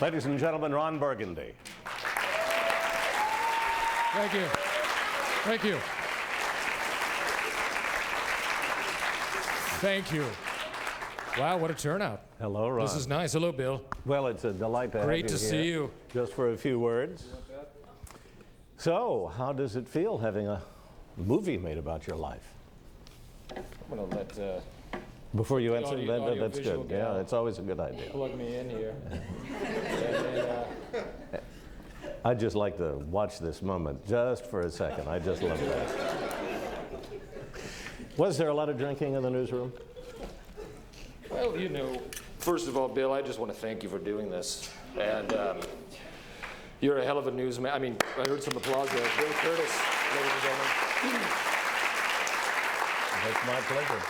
Ladies and gentlemen, Ron Burgundy. Thank you. Thank you. Thank you. Wow, what a turnout. Hello, Ron. This is nice. Hello, Bill. Well, it's a delight to have you Great to here. see you. Just for a few words. So, how does it feel having a movie made about your life? I'm going to let Before you answer, that's audio-visual good. gal Yeah, it's always a good idea. plug me in here. I'd just like to watch this moment just for a second. I just love that. Was there a lot of drinking in the newsroom? Well, you know, first of all, Bill, I just want to thank you for doing this. And you're a hell of a newsman. I mean, I heard some applause there. Bill Kurtis, ladies and gentlemen. That's my pleasure.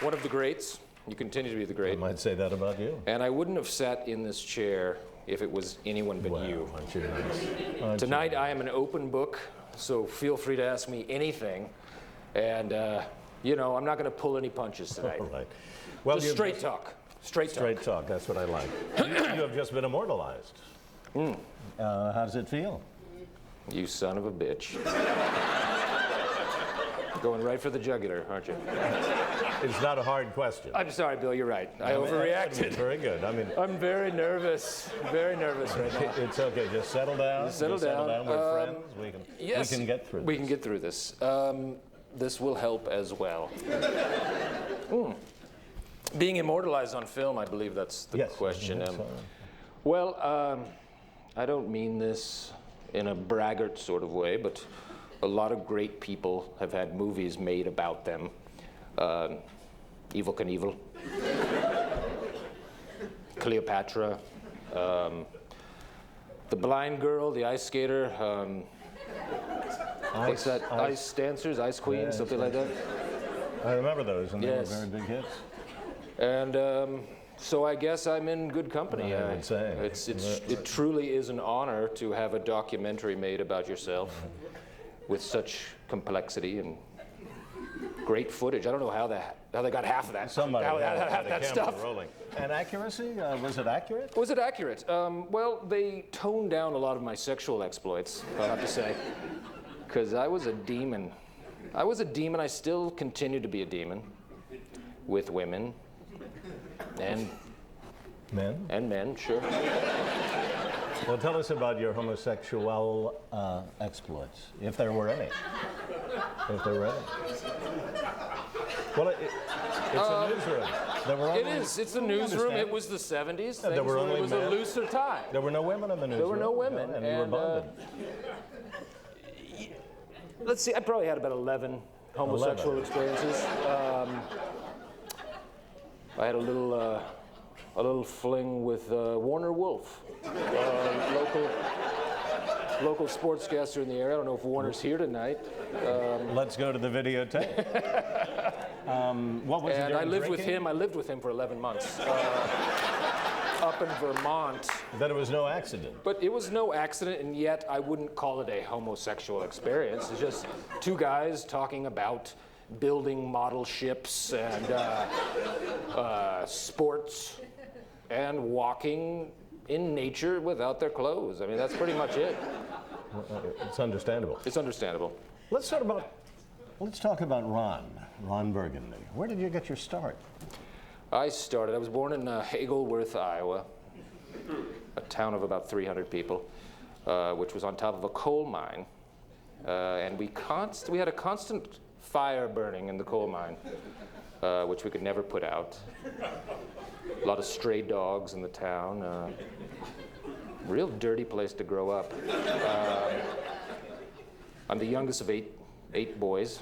One of the greats. You continue to be the I great. might say that about you. And I wouldn't have sat in this chair if it was anyone but you. Aren't you nice? Aren't Tonight, you? I am an open book, so feel free to ask me anything. And, you know, I'm not going to pull any punches tonight. All right. Well, Just straight talk. Straight talk. Straight talk, that's what I like. You have just been immortalized. How does it feel? You son of a bitch. Going right for the jugular, aren't you? It's not a hard question. I'm sorry, Bill, you're right. I mean, overreacted. Very good. I mean, I'm very nervous right now. it's okay. Just settle down. Just settle down. We're friends. We can get through this. We can get through this. This will help as well. Being immortalized on film, I believe that's the question. Well, I don't mean this in a braggart sort of way, but a lot of great people have had movies made about them. Evel Knievel, Cleopatra, the blind girl, the ice skater, what's that? Ice dancers, ice queens, something like that. I remember those, and Yes. they were very big hits. And so I guess I'm in good company. I would say. It truly is an honor to have a documentary made about yourself with such complexity and great footage. I don't know how they got half of that. Somebody how had that a stuff. camera rolling. And accuracy, was it accurate? Was it accurate? Well, they toned down a lot of my sexual exploits, I have to say, because I was a demon. I was a demon. I still continue to be a demon with women and Men? and men, sure. Well, tell us about your homosexual exploits, if there were any. If there were any. Well, it's a newsroom. There were It is. It's the newsroom. It was the 70s. Yeah, there were only it was men. a looser time. There were no women in the newsroom. There were no women. And you were bonded. Let's see. I probably had about 11 homosexual experiences. I had a little fling with Warner Wolf, local sportscaster in the area. I don't know if Warner's here tonight. Let's go to the videotape. What was it? And I lived with him. I lived with him for 11 months up in Vermont. That it was no accident. But it was no accident, and yet I wouldn't call it a homosexual experience. It's just two guys talking about building model ships and sports and walking in nature without their clothes. I mean, that's pretty much it. It's understandable. It's understandable. Let's talk about Ron Burgundy. Where did you get your start? I was born in Hagelworth, Iowa, a town of about 300 people, which was on top of a coal mine. And we had a constant fire burning in the coal mine, which we could never put out. A lot of stray dogs in the town. Real dirty place to grow up. I'm the youngest of eight boys,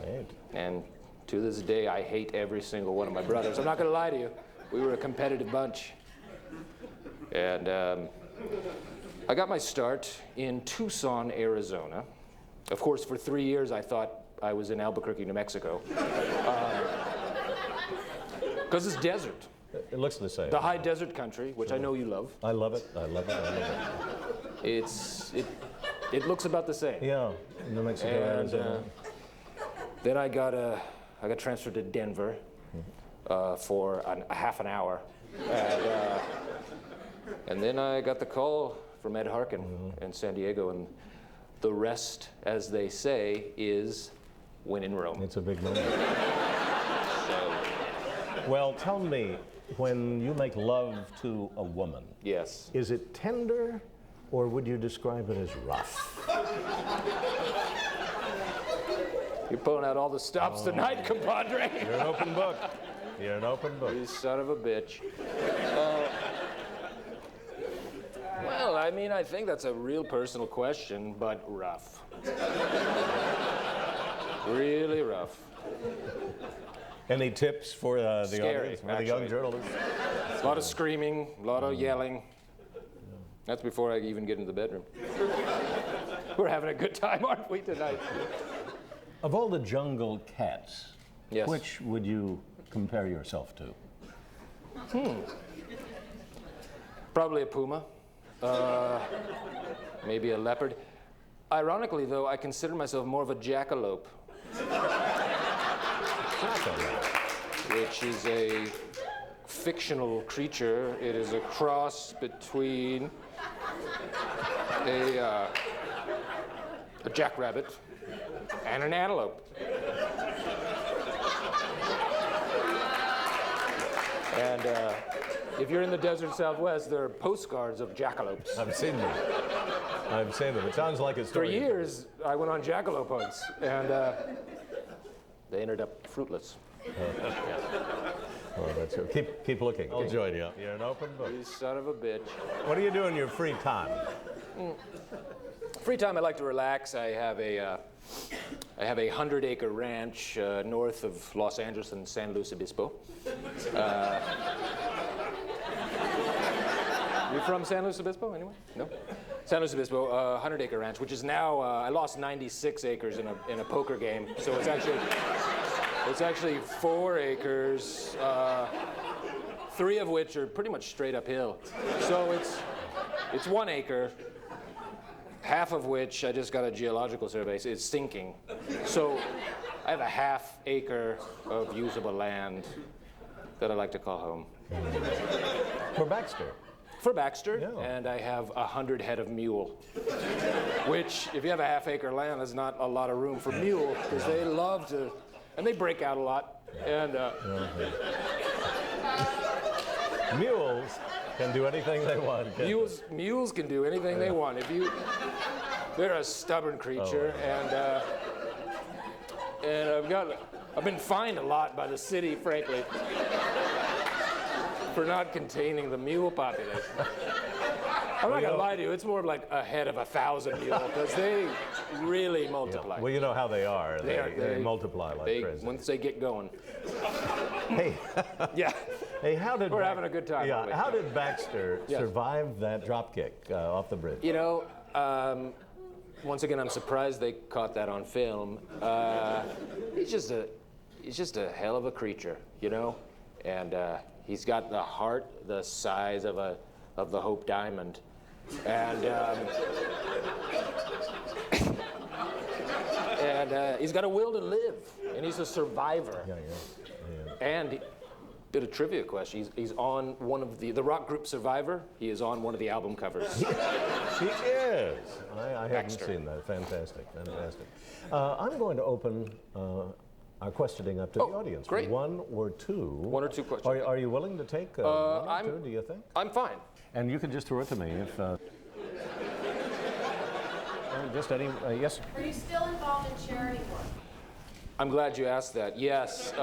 and to this day I hate every single one of my brothers. I'm not going to lie to you. We were a competitive bunch. And I got my start in Tucson, Arizona. Of course, for 3 years I thought I was in Albuquerque, New Mexico. Because it's desert. It looks the same. The high desert country, which I know you love. I love it. I love it. I love it. It looks about the same. Yeah, New Mexico, and Arizona. then I got transferred to Denver for a half an hour, And then I got the call from Ed Harkin in San Diego, and the rest, as they say, is when in Rome. It's a big moment. So, Well, tell me, when you make love to a woman, yes. is it tender or would you describe it as rough? You're pulling out all the stops tonight, compadre. You're an open book. You're an open book. You son of a bitch. Well, I mean, I think that's a real personal question, but rough. Really rough. Any tips for the Scary, audience, for the young actually. journalists? A lot of screaming, a lot of yelling. That's before I even get into the bedroom. We're having a good time, aren't we, tonight? Of all the jungle cats, Yes. which would you compare yourself to? Probably a puma. Maybe a leopard. Ironically, though, I consider myself more of a jackalope, which is a fictional creature. It is a cross between a jackrabbit and an antelope. And if you're in the desert Southwest, there are postcards of jackalopes. I've seen them. I've seen them. It sounds like a For story. years, I went on jackalope hunts, and they ended up fruitless. Oh, that's good. Keep looking. I'll join you. You're an open book. You son of a bitch. What do you do in your free time? Free time, I like to relax. I have a 100-acre ranch north of Los Angeles in San Luis Obispo. You from San Luis Obispo, anyway? No? San Luis Obispo, 100-acre ranch, which is now, I lost 96 acres in a poker game, so it's actually 4 acres, 3 of which are pretty much straight uphill. So it's 1 acre, half of which I just got a geological survey. It's sinking. So I have a ½ acre of usable land that I like to call home. For Baxter. For Baxter, Yeah. and I have 100 head of mule, which, if you have a ½ acre land, there's not a lot of room for mule, because they love to, and they break out a lot. And Mules can do anything they want. can't mules can do anything they want. They're a stubborn creature, and I've been fined a lot by the city, frankly, for not containing the mule population. I'm not gonna lie to you, it's more like a head of 1,000 mule, because they really multiply. Well, you know how they are. They multiply like crazy. Once they get going. Hey, Yeah. hey, how did We're having a good time, aren't we? Yeah, how did Baxter Yes. survive that drop kick off the bridge? You know, once again, I'm surprised they caught that on film. He's just a hell of a creature, you know, and he's got the heart the size of the Hope Diamond, and he's got a will to live, and he's a survivor. Yeah. And bit of trivia question. He's on one of the rock group Survivor. He is on one of the album covers. He is. I haven't Baxter. seen that. Fantastic. I'm going to open our questioning up to the audience. great. One or two. 1 or 2 questions. Are you willing to take one or two, do you think? I'm fine. And you can just throw it to me if. Just any. Yes. Are you still involved in charity work? I'm glad you asked that. Yes.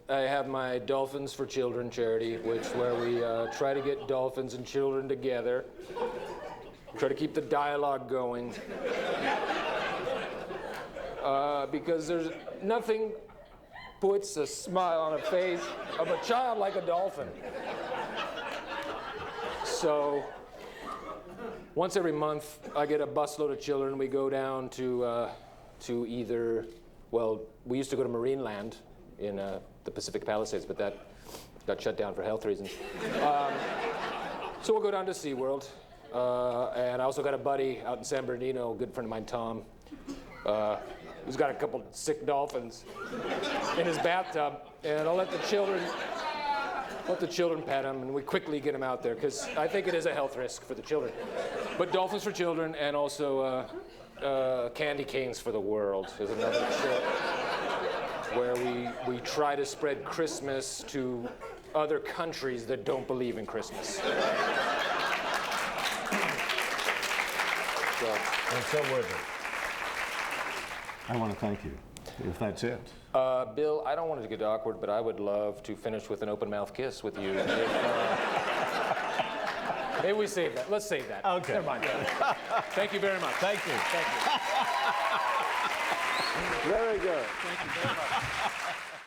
I have my Dolphins for Children charity, where we try to get dolphins and children together, try to keep the dialogue going, because there's nothing puts a smile on the face of a child like a dolphin. So once every month, I get a busload of children. We go down to either, well, we used to go to Marineland in the Pacific Palisades, but that got shut down for health reasons. So we'll go down to SeaWorld. And I also got a buddy out in San Bernardino, a good friend of mine, Tom, who's got a couple sick dolphins in his bathtub. And I'll let the children let the children pet them, and we quickly get them out there because I think it is a health risk for the children. But Dolphins for Children and also Candy Canes for the World is another show where we try to spread Christmas to other countries that don't believe in Christmas. It's so worth it. I want to thank you, if that's it. Bill, I don't want it to get awkward, but I would love to finish with an open mouth kiss with you. Maybe we save that. Let's save that. Okay. Never mind. Thank you very much. Thank you. Thank you. Very good. Thank you very much.